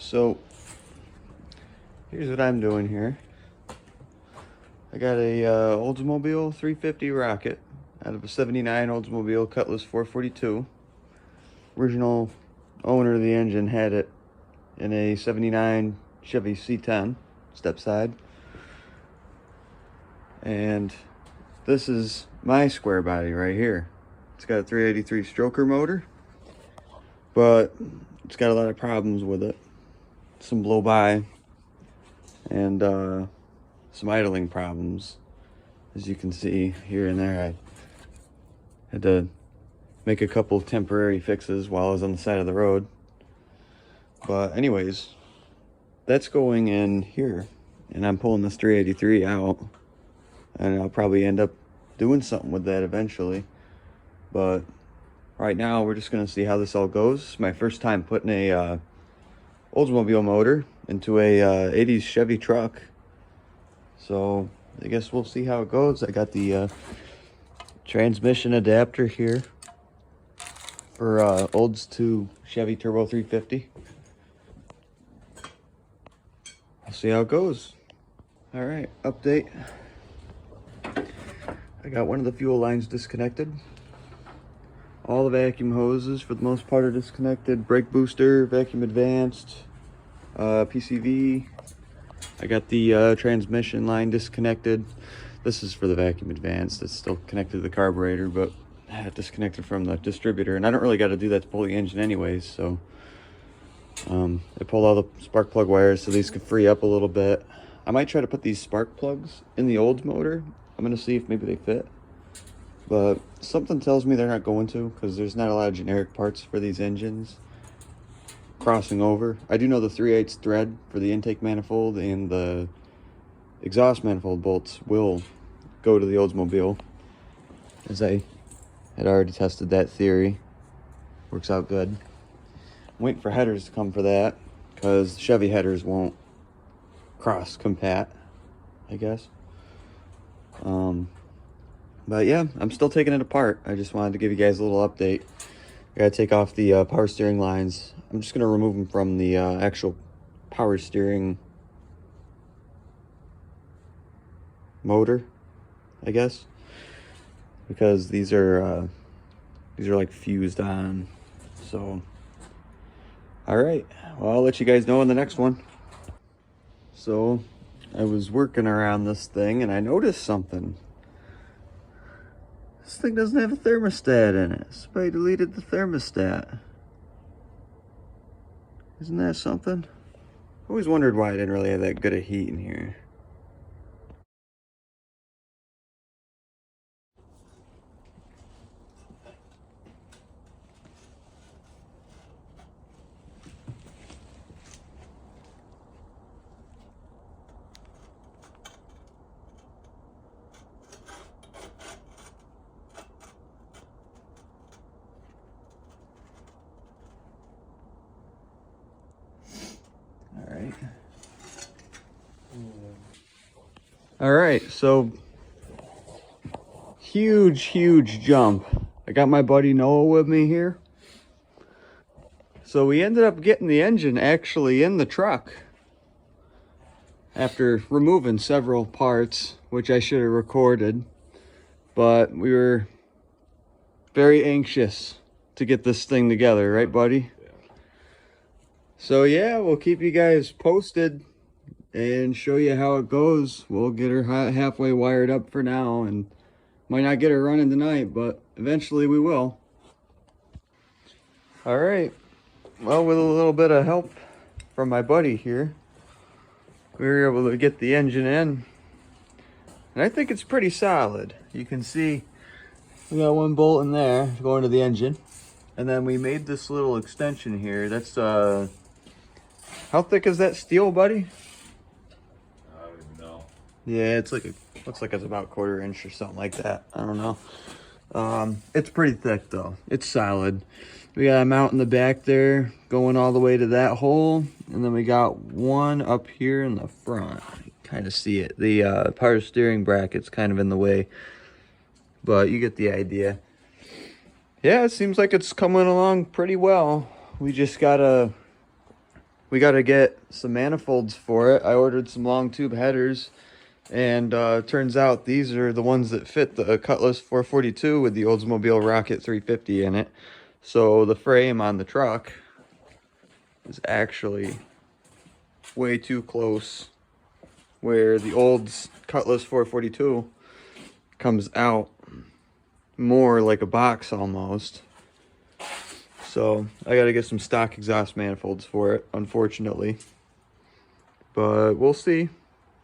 So here's what I'm doing here. I got a Oldsmobile 350 Rocket out of a 79 Oldsmobile Cutlass 442. Original owner of the engine had it in a 79 Chevy C10 step side. And this is my square body right here. It's got a 383 stroker motor, but it's got a lot of problems with it. Some blow by and some idling problems. As you can see here and there, I had to make a couple temporary fixes while I was on the side of the road. But anyways, that's going in here, and I'm pulling this 383 out, and I'll probably end up doing something with that eventually. But right now we're just gonna see how this all goes. It's my first time putting a Oldsmobile motor into a 80s Chevy truck, so I guess we'll see how it goes. I got the transmission adapter here for Olds to Chevy Turbo 350. I'll see how it goes. All right, update. I got one of the fuel lines disconnected. All the vacuum hoses for the most part are disconnected. Brake booster, vacuum advanced, PCV. I got the transmission line disconnected. This is for the vacuum advanced. It's still connected to the carburetor, but disconnected from the distributor. And I don't really got to do that to pull the engine anyways, so I pulled all the spark plug wires so these could free up a little bit. I might try to put these spark plugs in the old motor. I'm going to see if maybe they fit. But something tells me they're not going to, because there's not a lot of generic parts for these engines crossing over. I do know the 3/8 thread for the intake manifold and the exhaust manifold bolts will go to the Oldsmobile, as I had already tested that theory. Works out good. I'm waiting for headers to come for that, because Chevy headers won't cross compat, I guess. But yeah, I'm still taking it apart. I just wanted to give you guys a little update. I gotta take off the power steering lines. I'm just gonna remove them from the actual power steering motor, I guess, because these are like fused on. So, all right. Well, I'll let you guys know in the next one. So, I was working around this thing and I noticed something. This thing doesn't have a thermostat in it. Somebody deleted the thermostat. Isn't that something? I always wondered why I didn't really have that good of heat in here. All right, so huge jump. I got my buddy Noah with me here. So we ended up getting the engine actually in the truck after removing several parts, which I should have recorded, but we were very anxious to get this thing together, right, buddy? Yeah. So yeah, we'll keep you guys posted and show you how it goes. We'll get her halfway wired up for now, and might not get her running tonight, but eventually we will. All right, well, with a little bit of help from my buddy here, we were able to get the engine in, and I think it's pretty solid. You can see we got one bolt in there going to the engine, and then we made this little extension here. That's how thick is that steel, buddy? Yeah, it's like looks like it's about 1/4 inch or something like that. I don't know. It's pretty thick though. It's solid. We got a mount in the back there going all the way to that hole, and then we got one up here in the front. You kind of see it. The power steering bracket's kind of in the way, but you get the idea. Yeah, it seems like it's coming along pretty well. We just gotta we got to get some manifolds for it. I ordered some long tube headers, and turns out these are the ones that fit the Cutlass 442 with the Oldsmobile Rocket 350 in it. So the frame on the truck is actually way too close, where the old Cutlass 442 comes out more like a box almost. So I got to get some stock exhaust manifolds for it, unfortunately. But we'll see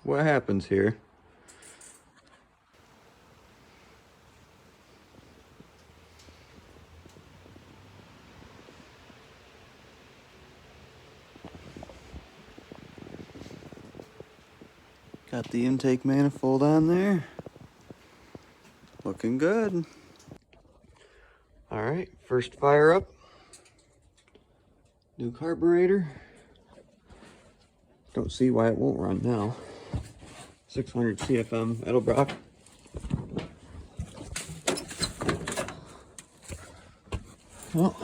what happens here. Got the intake manifold on there. Looking good. All right, first fire up. New carburetor. Don't see why it won't run now. 600 CFM Edelbrock. Well,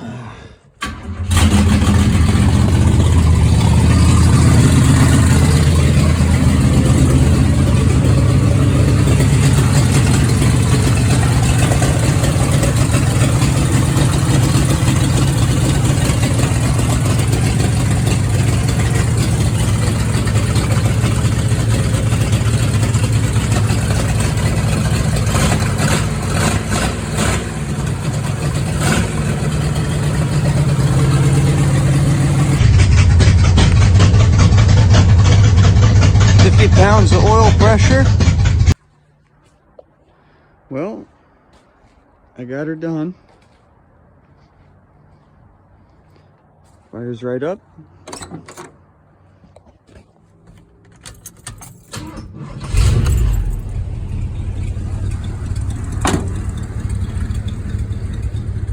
50 pounds of oil pressure. Well, I got her done. Fires right up.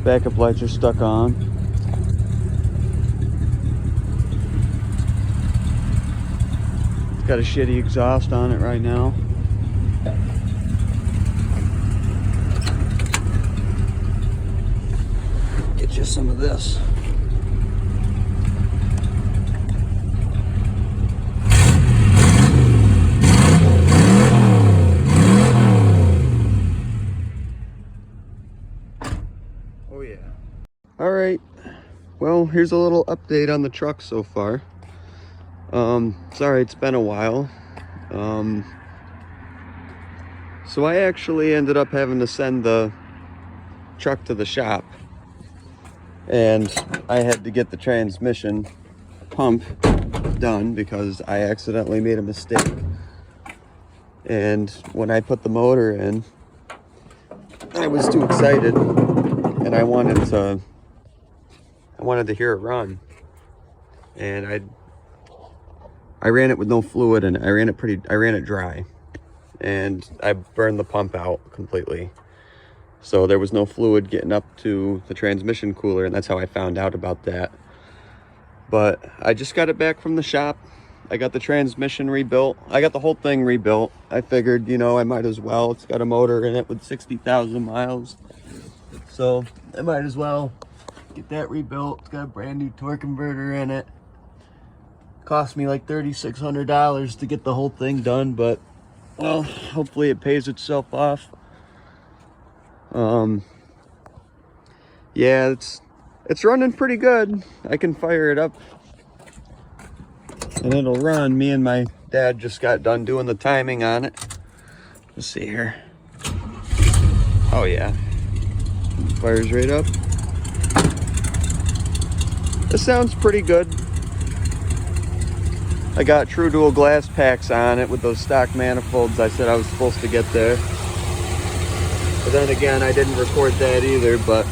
Backup lights are stuck on. It's got a shitty exhaust on it right now. Get you some of this. Oh yeah. All right. Well, here's a little update on the truck so far. Sorry, it's been a while. So I actually ended up having to send the truck to the shop, and I had to get the transmission pump done because I accidentally made a mistake. And when I put the motor in, I was too excited, and I wanted to hear it run. And I ran it with no fluid, and I ran it dry, and I burned the pump out completely. So there was no fluid getting up to the transmission cooler, and that's how I found out about that. But I just got it back from the shop. I got the transmission rebuilt. I got the whole thing rebuilt. I figured, you know, I might as well. It's got a motor in it with 60,000 miles. So I might as well get that rebuilt. It's got a brand new torque converter in it. Cost me like $3,600 to get the whole thing done, but well, hopefully it pays itself off. Yeah, it's running pretty good. I can fire it up and it'll run. Me and my dad just got done doing the timing on it. Let's see here. Oh yeah, fires right up. This sounds pretty good. I got true dual glass packs on it with those stock manifolds I said I was supposed to get there. But then again, I didn't record that either, but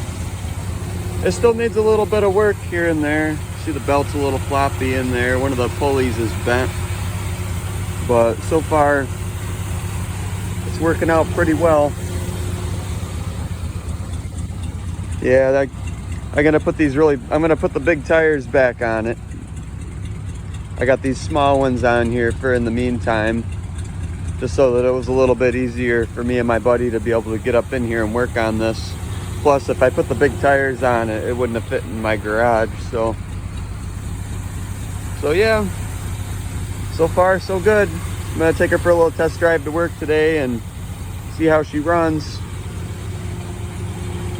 it still needs a little bit of work here and there. See, the belt's a little floppy in there. One of the pulleys is bent. But so far, it's working out pretty well. Yeah, I'm gonna put the big tires back on it. I got these small ones on here for in the meantime, just so that it was a little bit easier for me and my buddy to be able to get up in here and work on this. Plus, if I put the big tires on it, it wouldn't have fit in my garage. So So yeah, so far so good. I'm gonna take her for a little test drive to work today and see how she runs.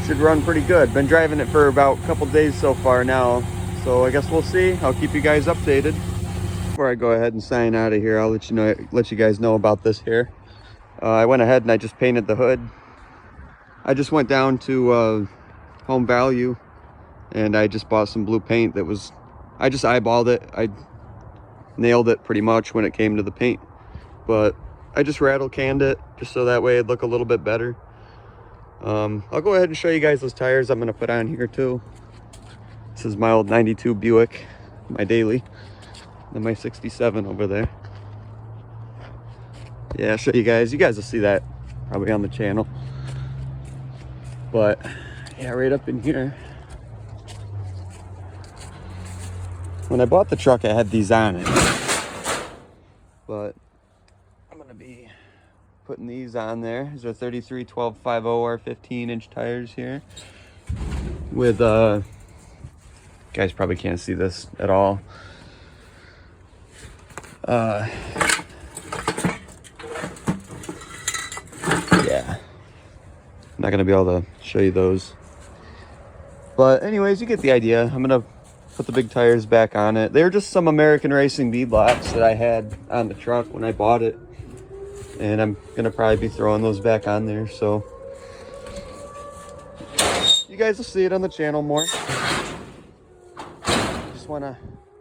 Should run pretty good. Been driving it for about a couple days so far now, so I guess we'll see. I'll keep you guys updated. Before I go ahead and sign out of here, I'll let you guys know about this here. I went ahead and I just painted the hood. I just went down to Home Value and I just bought some blue paint that was, I just eyeballed it. I nailed it pretty much when it came to the paint, but I just rattle canned it just so that way it'd look a little bit better. I'll go ahead and show you guys those tires I'm going to put on here too. This is my old 92 Buick, my daily, and my 67 over there. Yeah, I'll show you guys. You guys will see that probably on the channel. But yeah, right up in here. When I bought the truck, I had these on it. But I'm going to be putting these on there. These are 33 12 50 or 15-inch tires here. With, you guys probably can't see this at all. Yeah. I'm not going to be able to show you those. But anyways, you get the idea. I'm going to put the big tires back on it. They're just some American Racing beadlocks that I had on the truck when I bought it. And I'm going to probably be throwing those back on there. So you guys will see it on the channel more. Just want to,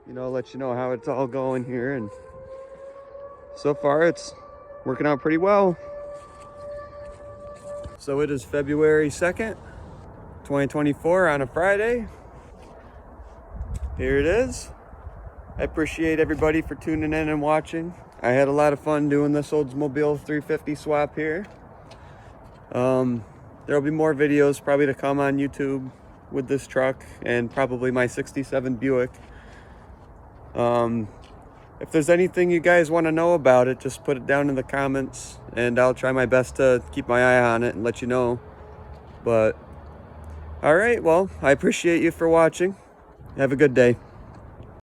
let you know how it's all going here. And so far it's working out pretty well. So it is February 2nd, 2024 on a Friday. Here it is. I appreciate everybody for tuning in and watching. I had a lot of fun doing this Oldsmobile 350 swap here. There'll be more videos probably to come on YouTube with this truck and probably my 67 Buick. If there's anything you guys want to know about it, just put it down in the comments and I'll try my best to keep my eye on it and let you know. But all right, well, I appreciate you for watching. Have a good day.